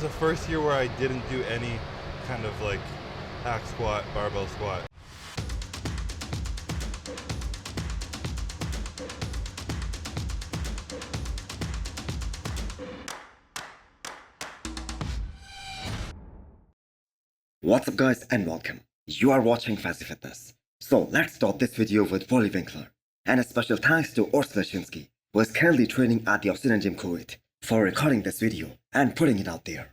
the first year where I didn't do any kind of like hack squat, barbell squat. What's up guys and welcome. You are watching Fazi Fitness. So let's start this video with Roelly Winkler. And a special thanks to Urs Roelly, who is currently training at the Oxygen Gym Kuwait, for recording this video and putting it out there.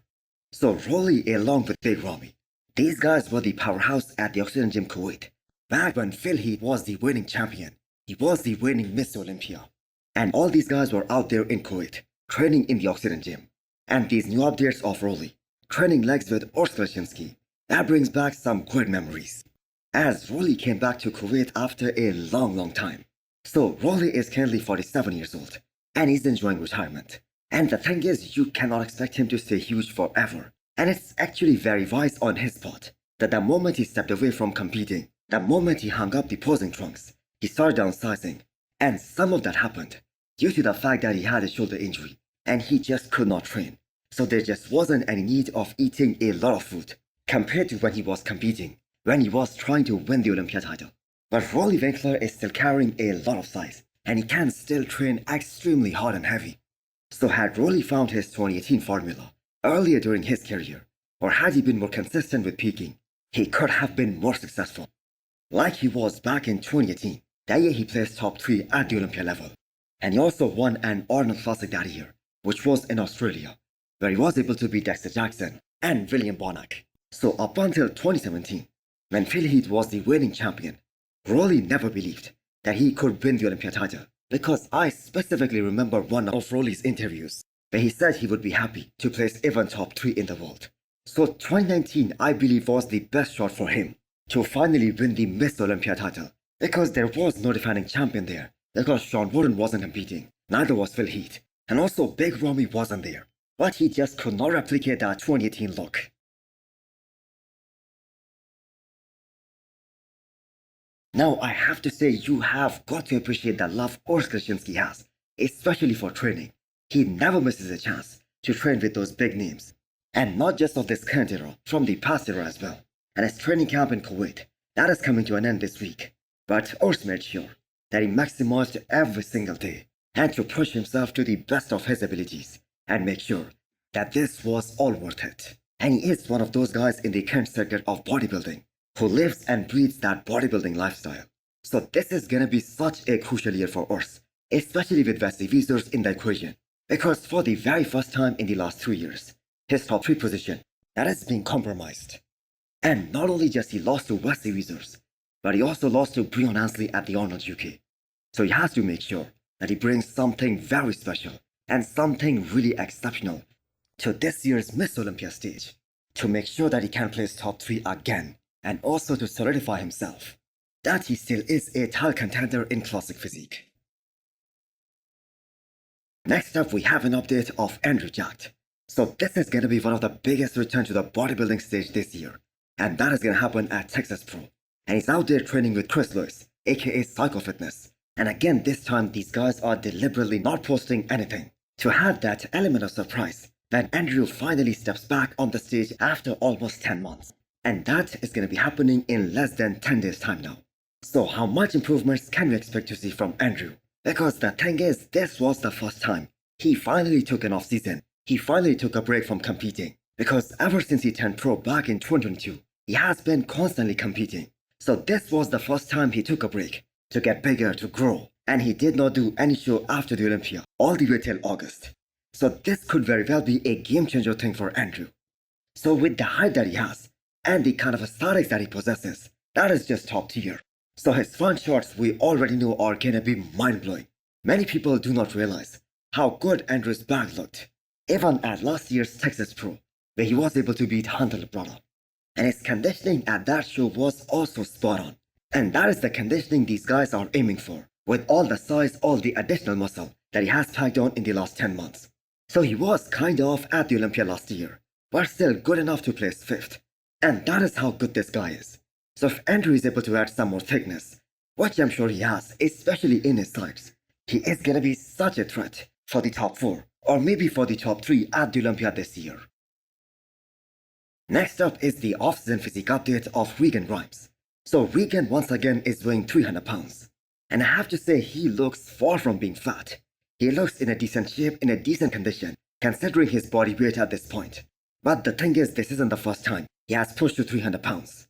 So Roelly along with Big Ramy, these guys were the powerhouse at the Oxygen Gym Kuwait. Back when Phil Heath was the reigning champion, he was the reigning Miss Olympia. And all these guys were out there in Kuwait, training in the Oxygen Gym. And these new updates of Roelly, training legs with Urs Roelly, that brings back some great memories. As Roelly came back to Kuwait after a long time. So Roelly is currently 47 years old and he's enjoying retirement. And the thing is, you cannot expect him to stay huge forever. And it's actually very wise on his part that the moment he stepped away from competing, the moment he hung up the posing trunks, he started downsizing. And some of that happened due to the fact that he had a shoulder injury and he just could not train. So there just wasn't any need of eating a lot of food compared to when he was competing, when he was trying to win the Olympia title. But Roelly Winkler is still carrying a lot of size, and he can still train extremely hard and heavy. So had Roelly found his 2018 formula earlier during his career, or had he been more consistent with peaking, he could have been more successful. Like he was back in 2018, that year he placed top 3 at the Olympia level. And he also won an Arnold Classic that year, which was in Australia, where he was able to beat Dexter Jackson and William Bonac. So up until 2017, when Phil Heath was the reigning champion, Roelly never believed that he could win the Olympia title, because I specifically remember one of Roelly's interviews where he said he would be happy to place even top 3 in the world. So 2019 I believe was the best shot for him to finally win the Miss Olympia title, because there was no defending champion there, because Sean Warren wasn't competing, neither was Phil Heath, and also Big Ramy wasn't there, but he just could not replicate that 2018 look. Now I have to say, you have got to appreciate the love Urs Roelly has, especially for training. He never misses a chance to train with those big names. And not just of this current era, from the past era as well. And his training camp in Kuwait, that is coming to an end this week. But Urs made sure that he maximized every single day and to push himself to the best of his abilities and make sure that this was all worth it. And he is one of those guys in the current circuit of bodybuilding who lives and breathes that bodybuilding lifestyle. So this is gonna be such a crucial year for Urs, especially with Massive Regan Urs in the equation, because for the very first time in the last 3 years, his top 3 position, that is being compromised. And not only just he lost to Massive Regan Urs, but he also lost to Breon Ansley at the Arnold UK. So he has to make sure that he brings something very special and something really exceptional to this year's Miss Olympia stage, to make sure that he can place top 3 again, and also to solidify himself that he still is a title contender in classic physique. Next up, we have an update of Andrew Jacked. So this is going to be one of the biggest returns to the bodybuilding stage this year, and that is going to happen at Texas Pro. And he's out there training with Chris Lewis, aka Psycho Fitness. And again, this time these guys are deliberately not posting anything to have that element of surprise when Andrew finally steps back on the stage after almost 10 months. And that is going to be happening in less than 10 days time now. So how much improvements can we expect to see from Andrew? Because the thing is, this was the first time he finally took an off season. He finally took a break from competing. Because ever since he turned pro back in 2022, he has been constantly competing. So this was the first time he took a break to get bigger, to grow. And he did not do any show after the Olympia all the way till August. So this could very well be a game changer thing for Andrew. So with the height that he has, and the kind of aesthetics that he possesses, that is just top tier. So his front shots we already know are gonna be mind-blowing. Many people do not realize how good Andrew's back looked, even at last year's Texas Pro, where he was able to beat Hunter Labrada. And his conditioning at that show was also spot on. And that is the conditioning these guys are aiming for, with all the size, all the additional muscle that he has packed on in the last 10 months. So he was kind of at the Olympia last year, but still good enough to place 5th. And that is how good this guy is. So if Andrew is able to add some more thickness, which I'm sure he has, especially in his sides, he is gonna be such a threat for the top 4, or maybe for the top 3 at the Olympia this year. Next up is the off-season physique update of Regan Urs. So Regan once again is weighing 300 pounds. And I have to say he looks far from being fat. He looks in a decent shape, in a decent condition, considering his body weight at this point. But the thing is, this isn't the first time he has pushed to 300 pounds.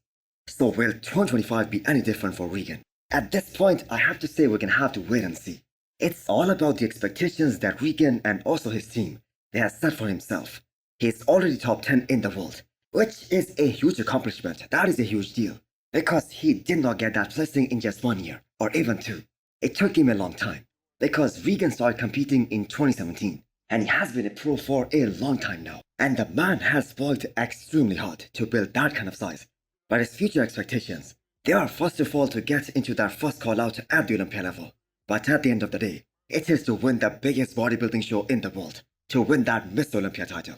So will 2025 be any different for Regan? At this point, I have to say we're gonna have to wait and see. It's all about the expectations that Regan and also his team, they have set for himself. He's already top 10 in the world, which is a huge accomplishment. That is a huge deal. Because he did not get that placing in just 1 year, or even 2. It took him a long time. Because Regan started competing in 2017, and he has been a pro for a long time now. And the man has worked extremely hard to build that kind of size. But his future expectations, they are first of all to get into that first call out at the Olympia level. But at the end of the day, it is to win the biggest bodybuilding show in the world, to win that Miss Olympia title.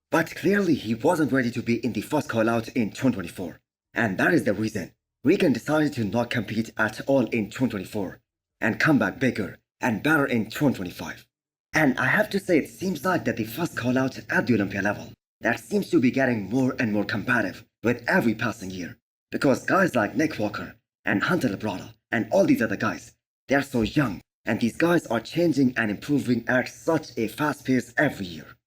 But clearly he wasn't ready to be in the first call out in 2024. And that is the reason Regan decided to not compete at all in 2024 and come back bigger and better in 2025. And I have to say it seems like that the first call out at the Olympia level, that seems to be getting more and more competitive with every passing year. Because guys like Nick Walker and Hunter Labrada and all these other guys, they are so young and these guys are changing and improving at such a fast pace every year.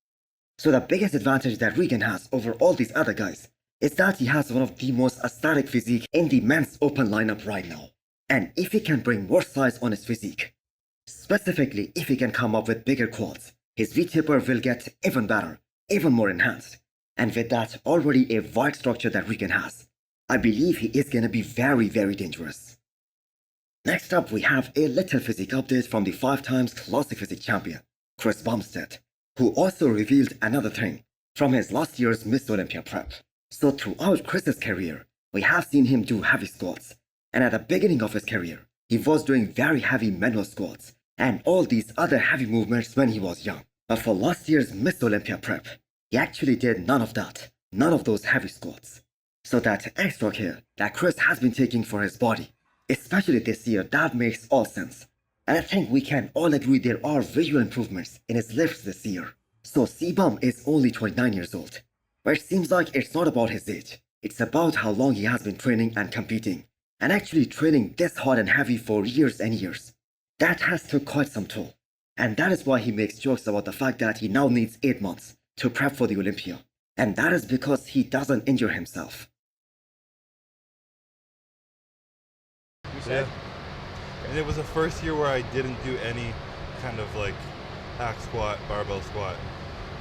So the biggest advantage that Regan has over all these other guys is that he has one of the most aesthetic physique in the men's open lineup right now. And if he can bring more size on his physique, specifically if he can come up with bigger quads, his V-taper will get even better, even more enhanced. And with that already a wide structure that Regan has, I believe he is gonna be very, very dangerous. Next up we have a little physique update from the 5 times classic physique champion, Chris Bumstead, who also revealed another thing from his last year's Miss Olympia prep. So throughout Chris's career, we have seen him do heavy squats. And at the beginning of his career, he was doing very heavy manual squats and all these other heavy movements when he was young. But for last year's Miss Olympia prep, he actually did none of that, none of those heavy squats. So that extra care that Chris has been taking for his body, especially this year, that makes all sense. And I think we can all agree there are visual improvements in his lifts this year. So C-Bum is only 29 years old. But it seems like it's not about his age. It's about how long he has been training and competing. And actually training this hard and heavy for years and years. That has took quite some toll. And that is why he makes jokes about the fact that he now needs 8 months to prep for the Olympia. And that is because he doesn't injure himself. Yeah. And it was the first year where I didn't do any kind of like hack squat, barbell squat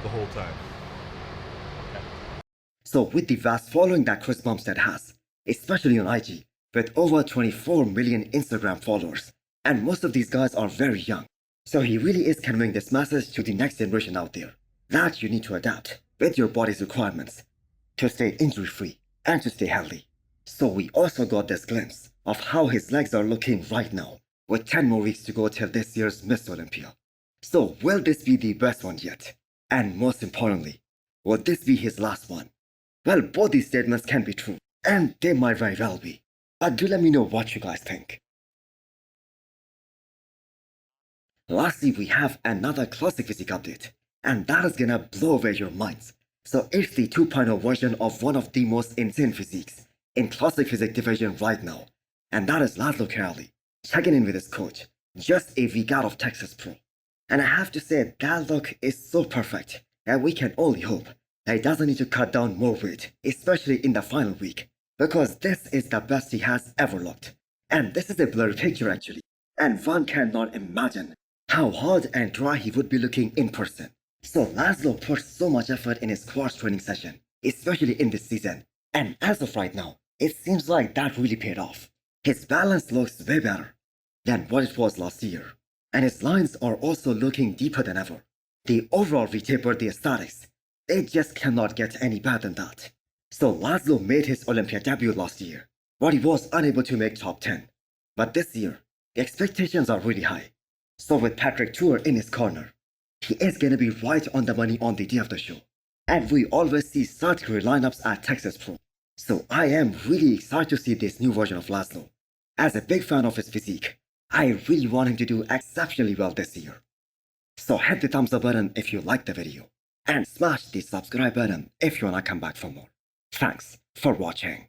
the whole time. So with the vast following that Chris Bumstead has, especially on IG, with over 24 million Instagram followers, and most of these guys are very young. So he really is conveying this message to the next generation out there, that you need to adapt with your body's requirements to stay injury-free and to stay healthy. So we also got this glimpse of how his legs are looking right now, with 10 more weeks to go till this year's Miss Olympia. So will this be the best one yet? And most importantly, will this be his last one? Well, both these statements can be true, and they might very well be. But do let me know what you guys think. Lastly, we have another classic physique update, and that is gonna blow away your minds. So it's the 2.0 version of one of the most insane physiques in classic physique division right now, and that is Laszlo checking in with his coach, just a week out of Texas Pro. And I have to say that look is so perfect that we can only hope that he doesn't need to cut down more weight, especially in the final week, because this is the best he has ever looked. And this is a blurry picture actually, and one cannot imagine how hard and dry he would be looking in person. So Laszlo put so much effort in his squats training session, especially in this season, and as of right now, it seems like that really paid off. His balance looks way better than what it was last year, and his lines are also looking deeper than ever. The overall V-taper, the aesthetics, they just cannot get any better than that. So Laszlo made his Olympia debut last year, but he was unable to make top 10. But this year, the expectations are really high. So with Patrick Tour in his corner, he is gonna be right on the money on the day of the show. And we always see such great lineups at Texas Pro. So I am really excited to see this new version of Laszlo. As a big fan of his physique, I really want him to do exceptionally well this year. So hit the thumbs up button if you liked the video, and smash the subscribe button if you wanna come back for more. Thanks for watching.